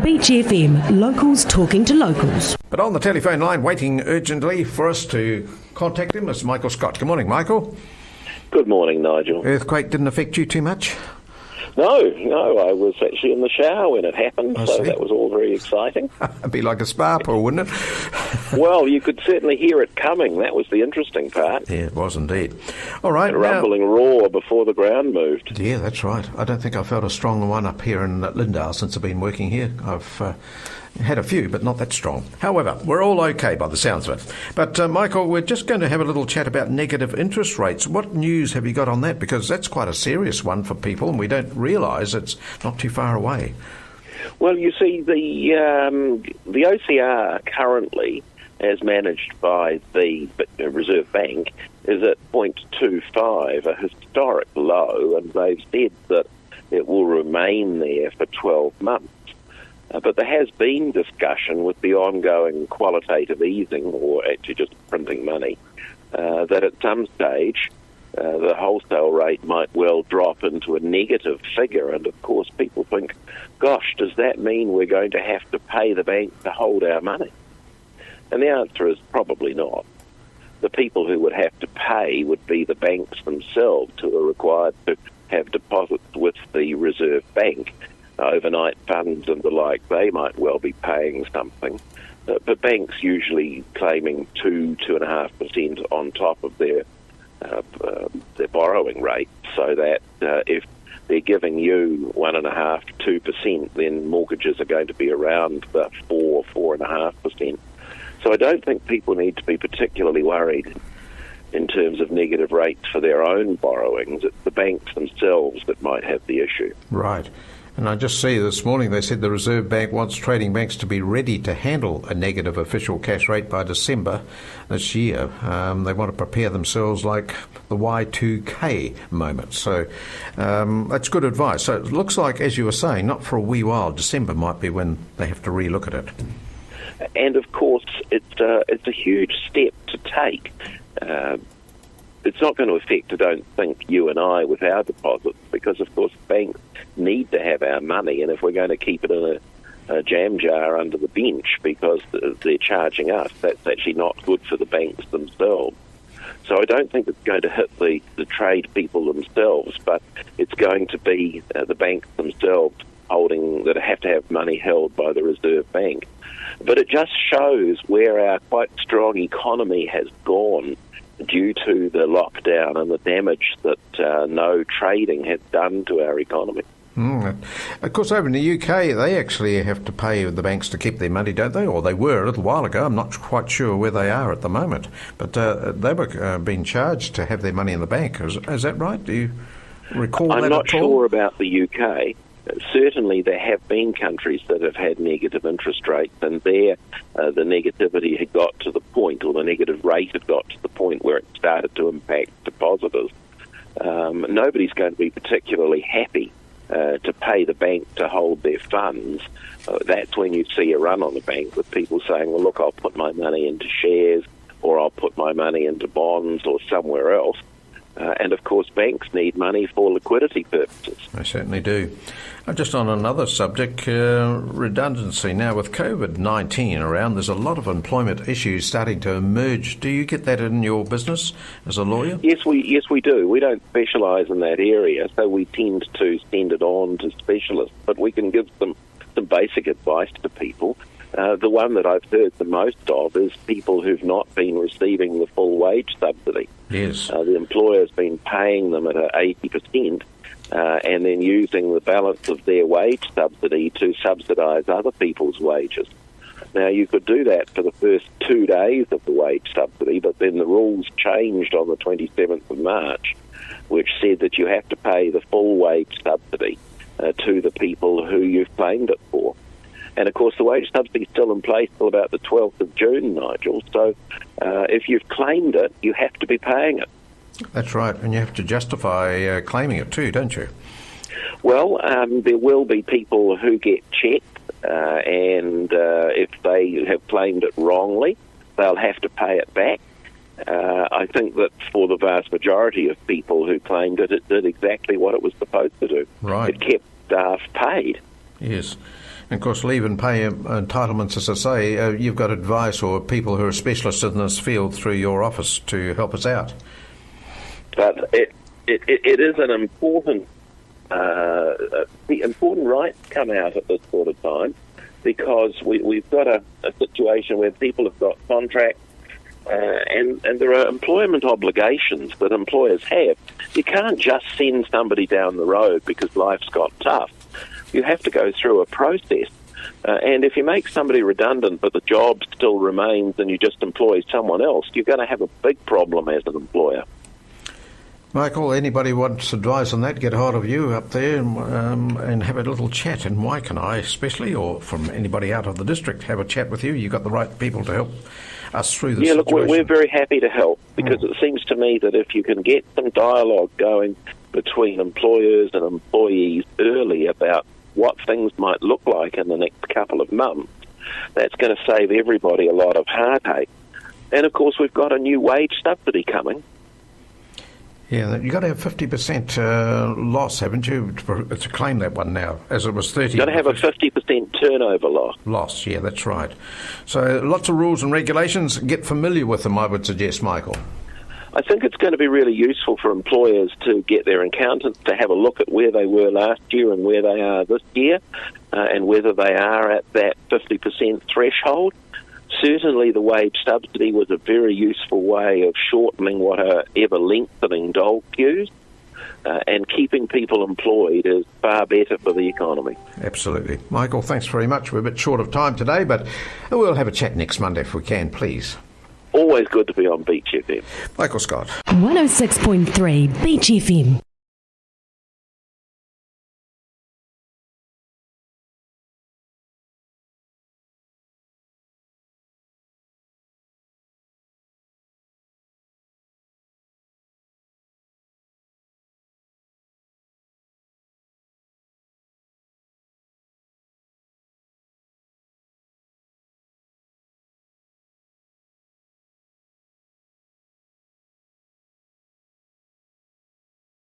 Beach FM, locals talking to locals. But on the telephone line, waiting urgently for us to contact him, is Michael Scott. Good morning, Michael. Good morning, Nigel. Earthquake didn't affect you too much? No, I was actually in the shower when it happened, so that was all very exciting. It'd be like a spa pool, wouldn't it? Well, you could certainly hear it coming. That was the interesting part. Yeah, it was indeed. All right. A rumbling roar before the ground moved. Yeah, that's right. I don't think I've felt a strong one up here in Lindale since I've been working here. I've had a few, but not that strong. However, we're all okay by the sounds of it. But, Michael, we're just going to have a little chat about negative interest rates. What news have you got on that? Because that's quite a serious one for people, and we don't realise it's not too far away. Well, you see, the OCR currently, as managed by the Reserve Bank, is at 0.25, a historic low, and they've said that it will remain there for 12 months. But there has been discussion with the ongoing qualitative easing, or actually just printing money, that at some stage the wholesale rate might well drop into a negative figure. And of course people think, gosh, does that mean we're going to have to pay the bank to hold our money? And the answer is probably not. The people who would have to pay would be the banks themselves, who are required to have deposits with the Reserve Bank. Overnight funds and the like, they might well be paying something. But banks usually claiming 2.5% on top of their borrowing rate, so that if they're giving you 1.5% to 2%, then mortgages are going to be around the 4.5%. So I don't think people need to be particularly worried in terms of negative rates for their own borrowings. It's the banks themselves that might have the issue. Right. And I just see this morning they said the Reserve Bank wants trading banks to be ready to handle a negative official cash rate by December this year. They want to prepare themselves like the Y2K moment. So that's good advice. So it looks like, as you were saying, not for a wee while, December might be when they have to relook at it. And of course, it's a huge step to take. It's not going to affect, I don't think, you and I with our deposits, because, of course, banks need to have our money, and if we're going to keep it in a jam jar under the bench because they're charging us, that's actually not good for the banks themselves. So I don't think it's going to hit the trade people themselves, but it's going to be the banks themselves that have to have money held by the Reserve Bank. But it just shows where our quite strong economy has gone due to the lockdown and the damage that no trading has done to our economy. Of course, over in the UK, they actually have to pay the banks to keep their money, don't they? Or they were a little while ago. I'm not quite sure where they are at the moment. But they were being charged to have their money in the bank. Is that right? Do you recall that at all? I'm not sure about the UK. Certainly there have been countries that have had negative interest rates, and there the negativity had got to the point, or the negative rate had got to the point where it started to impact depositors. Nobody's going to be particularly happy to pay the bank to hold their funds. That's when you see a run on the bank with people saying, well, look, I'll put my money into shares, or I'll put my money into bonds or somewhere else. And, of course, banks need money for liquidity purposes. They certainly do. Just on another subject, redundancy. Now, with COVID-19 around, there's a lot of employment issues starting to emerge. Do you get that in your business as a lawyer? Yes, we do. We don't specialise in that area, so we tend to send it on to specialists. But we can give some basic advice to people. The one that I've heard the most of is people who've not been receiving the full wage subsidy. Yes. The employer's been paying them at 80%, and then using the balance of their wage subsidy to subsidise other people's wages. Now, you could do that for the first 2 days of the wage subsidy, but then the rules changed on the 27th of March, which said that you have to pay the full wage subsidy to the people who you've claimed it for. And, of course, the wage subsidy is still in place till about the 12th of June, Nigel. So if you've claimed it, you have to be paying it. That's right, and you have to justify claiming it too, don't you? Well, there will be people who get checked, and if they have claimed it wrongly, they'll have to pay it back. I think that for the vast majority of people who claimed it, it did exactly what it was supposed to do. Right. It kept staff paid. Yes. And of course, leave and pay entitlements, as I say, you've got advice or people who are specialists in this field through your office to help us out. But it is an important, the important rights come out at this sort of time, because we've got a situation where people have got contracts and there are employment obligations that employers have. You can't just send somebody down the road because life's got tough. You have to go through a process. And if you make somebody redundant but the job still remains and you just employ someone else, you're going to have a big problem as an employer. Michael, anybody wants advice on that, get hold of you up there and have a little chat in Waikanae especially, or from anybody out of the district, have a chat with you. You've got the right people to help us through this situation. Look, we're very happy to help, because it seems to me that if you can get some dialogue going between employers and employees early about what things might look like in the next couple of months, that's going to save everybody a lot of heartache. And of course, we've got a new wage subsidy coming. Yeah, you've got to have 50% loss, haven't you, to claim that one now, as it was 30%. You've got to have a 50% turnover loss. Loss, yeah, that's right. So lots of rules and regulations. Get familiar with them, I would suggest, Michael. I think it's going to be really useful for employers to get their accountants to have a look at where they were last year and where they are this year, and whether they are at that 50% threshold. Certainly the wage subsidy was a very useful way of shortening what are ever-lengthening dole queues, and keeping people employed is far better for the economy. Absolutely. Michael, thanks very much. We're a bit short of time today, but we'll have a chat next Monday if we can, please. Always good to be on Beach FM. Michael Scott. 106.3 Beach FM.